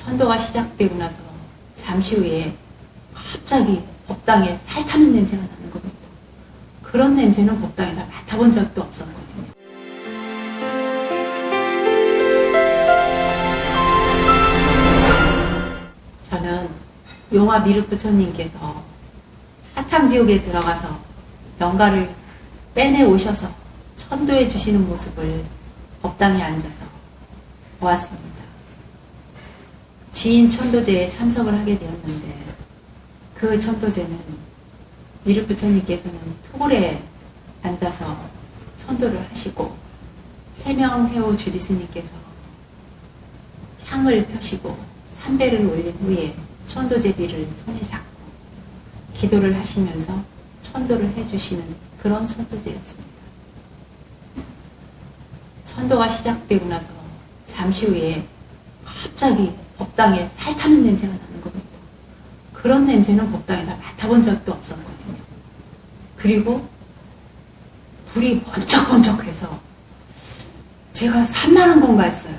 천도가 시작되고 나서 잠시 후에 갑자기 법당에 살 타는 냄새가 나는 겁니다. 그런 냄새는 법당에서 맡아본 적도 없었거든요. 저는 용화 미륵 부처님께서 사탕지옥에 들어가서 영가를 빼내 오셔서 천도해 주시는 모습을 법당에 앉아서 보았습니다. 지인 천도제에 참석을 하게 되었는데 그 천도제는 미륵 부처님께서는 토굴에 앉아서 천도를 하시고 태명회오 주지스님께서 향을 펴시고 삼배를 올린 후에 천도제비를 손에 잡고 기도를 하시면서 천도를 해주시는 그런 천도제였습니다. 천도가 시작되고 나서 잠시 후에 갑자기 법당에 살 타는 냄새가 나는 겁니다. 그런 냄새는 법당에서 맡아본 적도 없었거든요. 그리고 불이 번쩍번쩍해서 제가 산만한 건가 했어요.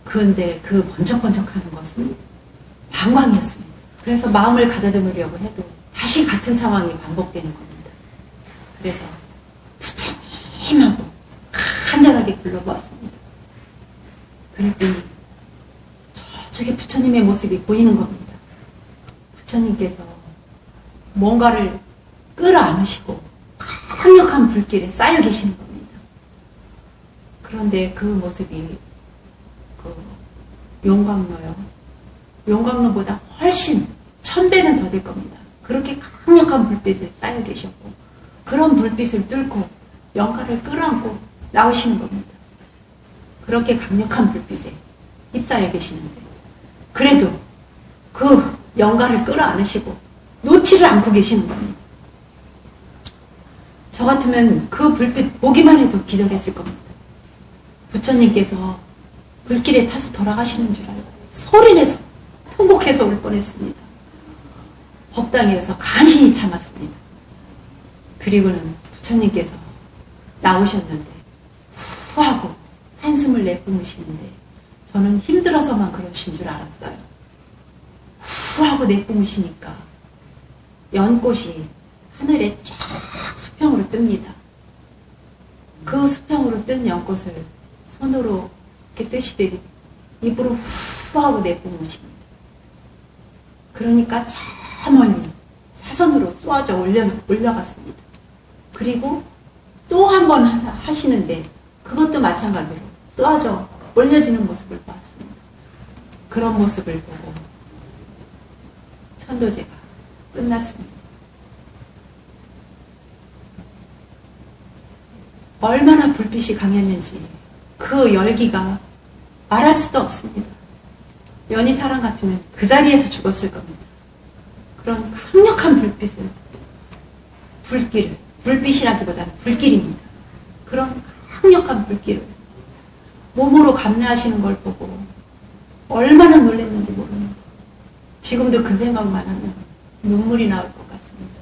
그런데 그 번쩍번쩍하는 것은 방광이었습니다. 그래서 마음을 가다듬으려고 해도 다시 같은 상황이 반복되는 겁니다. 그래서 부처님하고 간절하게 불러보았습니다. 그랬더니 저쪽에 부처님의 모습이 보이는 겁니다. 부처님께서 뭔가를 끌어안으시고 강력한 불길에 쌓여 계시는 겁니다. 그런데 그 모습이 그 용광로요. 용광로보다 훨씬 1000배는 더 될 겁니다. 그렇게 강력한 불빛에 쌓여 계셨고 그런 불빛을 뚫고 영가를 끌어안고 나오시는 겁니다. 그렇게 강력한 불빛에 휩싸여 계시는데 그래도 그 영가를 끌어안으시고 놓지를 않고 계시는 겁니다. 저 같으면 그 불빛 보기만 해도 기절했을 겁니다. 부처님께서 불길에 타서 돌아가시는 줄 알고 소리내서 통곡해서 올 뻔했습니다. 법당에서 간신히 참았습니다. 그리고는 부처님께서 나오셨는데 후하고 한숨을 내뿜으시는데 저는 힘들어서만 그러신 줄 알았어요. 후하고 내뿜으시니까 연꽃이 하늘에 쫙 수평으로 뜹니다. 그 수평으로 뜬 연꽃을 손으로 이렇게 뜨시더니 입으로 후하고 내뿜으십니다. 그러니까 저 멀리 사선으로 쏘아져 올라갔습니다. 그리고 또 한 번 하시는데 그것도 마찬가지로 쏘아져 올려지는 모습을 보았습니다. 그런 모습을 보고 천도제가 끝났습니다. 얼마나 불빛이 강했는지 그 열기가 말할 수도 없습니다. 연희사랑 같으면 그 자리에서 죽었을 겁니다. 그런 강력한 불빛을, 불빛이라기보다는 불길입니다. 그런 강력한 불길을 몸으로 감내하시는 걸 보고 얼마나 놀랐는지 모릅니다. 지금도 그 생각만 하면 눈물이 나올 것 같습니다.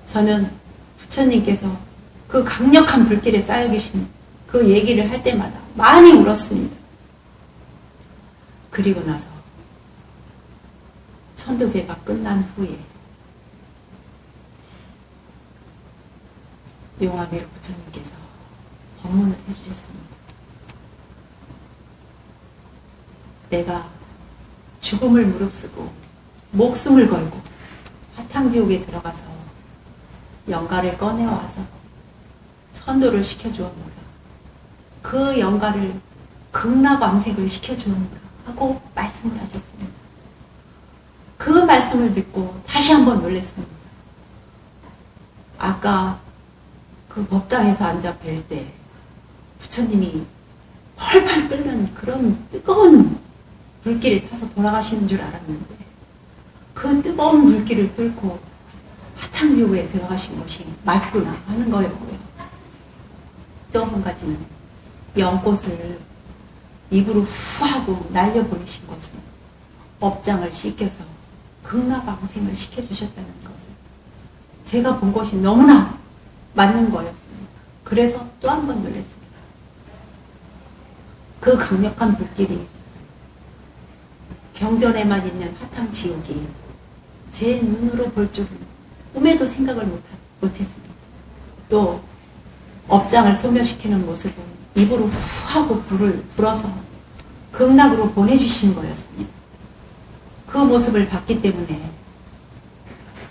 저는 부처님께서 그 강력한 불길에 쌓여 계신 그 얘기를 할 때마다 많이 울었습니다. 그리고 나서 천도제가 끝난 후에 용화미륵 부처님께서 법문을 해주셨습니다. 내가 죽음을 무릅쓰고 목숨을 걸고 화탕지옥에 들어가서 영가를 꺼내와서 천도를 시켜주었노라. 그 영가를 극락왕색을 시켜주었노라 하고 말씀을 하셨습니다. 그 말씀을 듣고 다시 한번 놀랐습니다. 아까 그 법당에서 앉아 뵐 때 부처님이 펄펄 끓는 그런 뜨거운 불길에 타서 돌아가시는 줄 알았는데 그 뜨거운 불길을 뚫고 화탕지옥에 들어가신 것이 맞구나 하는 거였고요. 또 한 가지는 연꽃을 입으로 후하고 날려보내신 것은 업장을 씻겨서 극락왕생을 시켜주셨다는 것을 제가 본 것이 너무나 맞는 거였습니다. 그래서 또 한 번 놀랐습니다. 그 강력한 불길이 경전에만 있는 화탕지옥이 제 눈으로 볼 줄은 꿈에도 생각을 못했습니다. 또 업장을 소멸시키는 모습은 입으로 후 하고 불을 불어서 극락으로 보내주신 거였습니다. 그 모습을 봤기 때문에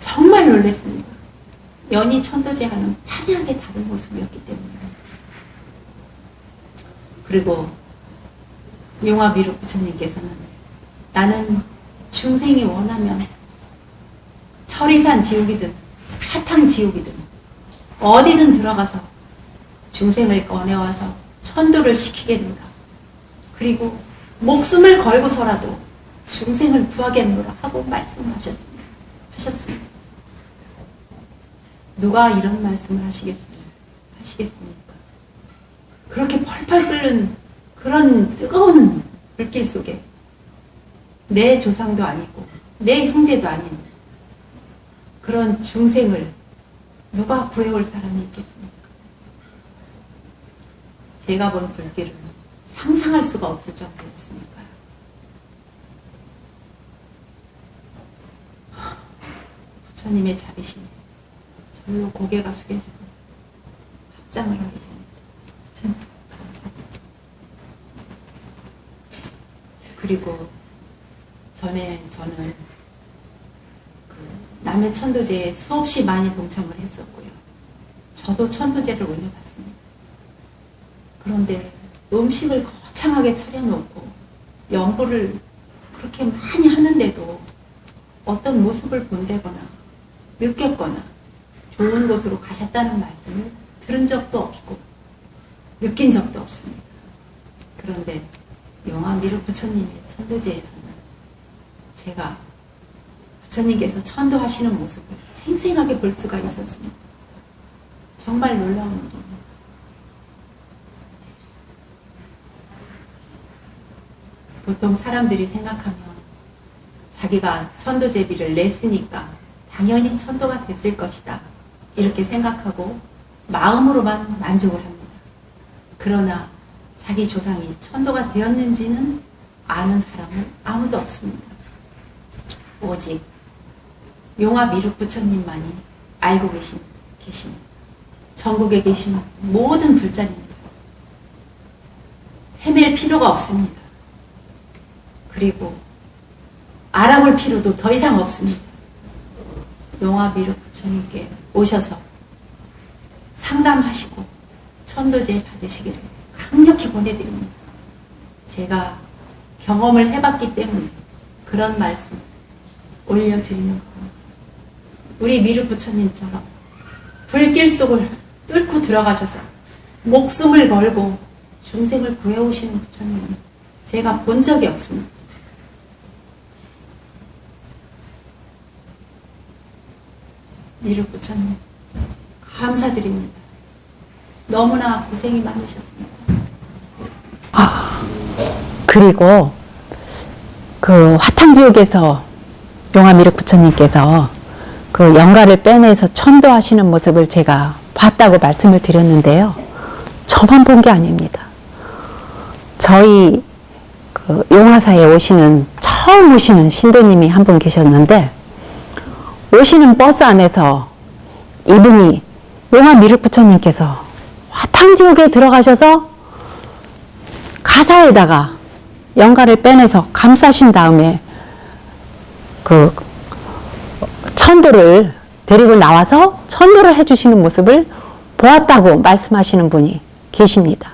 정말 놀랐습니다. 연희 천도제와는 환하게 다른 모습이었기 때문에. 그리고 용화미륵 부처님께서는 나는 중생이 원하면 철이산 지옥이든 화탕 지옥이든 어디든 들어가서 중생을 꺼내와서 천도를 시키겠노라. 그리고 목숨을 걸고서라도 중생을 구하겠노라 하고 말씀하셨습니다. 누가 이런 말씀을 하시겠습니까? 그렇게 펄펄 끓는 그런 뜨거운 불길 속에 내 조상도 아니고 내 형제도 아닌 그런 중생을 누가 구해올 사람이 있겠습니까? 제가 본 불길은 상상할 수가 없을 정도였으니까요. 부처님의 자비심에 절로 고개가 숙여지고 합장을 하게 됩니다. 그리고 저는 남해 천도제에 수없이 많이 동참을 했었고요. 저도 천도제를 올려봤습니다. 그런데 음식을 거창하게 차려놓고 연부를 그렇게 많이 하는데도 어떤 모습을 본다거나 느꼈거나 좋은 곳으로 가셨다는 말씀을 들은 적도 없고 느낀 적도 없습니다. 그런데 용화미륵 부처님의 천도제에서는 제가 부처님께서 천도하시는 모습을 생생하게 볼 수가 있었습니다. 정말 놀라운 일입니다. 보통 사람들이 생각하면 자기가 천도제비를 냈으니까 당연히 천도가 됐을 것이다. 이렇게 생각하고 마음으로만 만족을 합니다. 그러나 자기 조상이 천도가 되었는지는 아는 사람은 아무도 없습니다. 오직 용화미륵 부처님만이 알고 계십니다. 전국에 계신 모든 불자입니다. 헤맬 필요가 없습니다. 그리고 알아볼 필요도 더 이상 없습니다. 용화미륵 부처님께 오셔서 상담하시고 천도제 받으시기를 강력히 보내드립니다. 제가 경험을 해봤기 때문에 그런 말씀 올려드리는 겁니다. 우리 미륵 부처님처럼 불길 속을 뚫고 들어가셔서 목숨을 걸고 중생을 구해오시는 부처님은 제가 본 적이 없습니다. 미륵 부처님 감사드립니다. 너무나 고생이 많으셨습니다. 그리고 그 화탕지옥에서 용화미륵 부처님께서 그 영가를 빼내서 천도하시는 모습을 제가 봤다고 말씀을 드렸는데요. 저만 본 게 아닙니다. 저희 그 용화사에 처음 오시는 신도님이 한 분 계셨는데, 오시는 버스 안에서 이분이 용화미륵 부처님께서 화탕지옥에 들어가셔서 가사에다가 영가를 빼내서 감싸신 다음에 그 천도를 데리고 나와서 천도를 해주시는 모습을 보았다고 말씀하시는 분이 계십니다.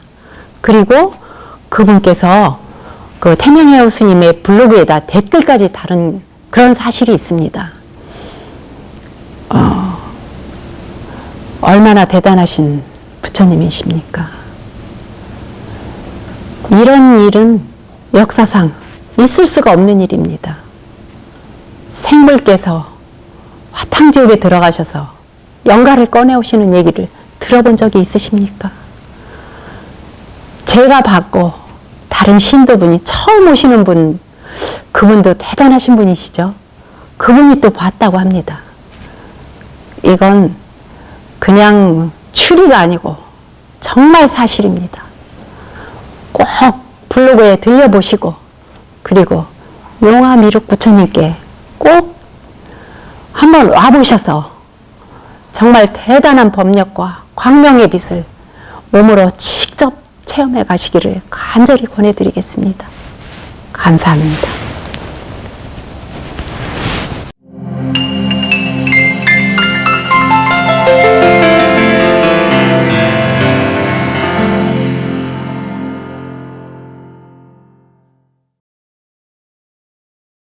그리고 그분께서 그 태명해오 스님의 블로그에다 댓글까지 다룬 그런 사실이 있습니다. 얼마나 대단하신 부처님이십니까? 이런 일은 역사상 있을 수가 없는 일입니다. 생물께서 화탕지옥에 들어가셔서 영가를 꺼내오시는 얘기를 들어본 적이 있으십니까? 제가 봤고 다른 신도분이 처음 오시는 분, 그분도 대단하신 분이시죠. 그분이 또 봤다고 합니다. 이건 그냥 추리가 아니고 정말 사실입니다. 꼭 블로그에 들려보시고, 그리고 용화미륵 부처님께 꼭 한번 와보셔서 정말 대단한 법력과 광명의 빛을 몸으로 직접 체험해 가시기를 간절히 권해드리겠습니다. 감사합니다.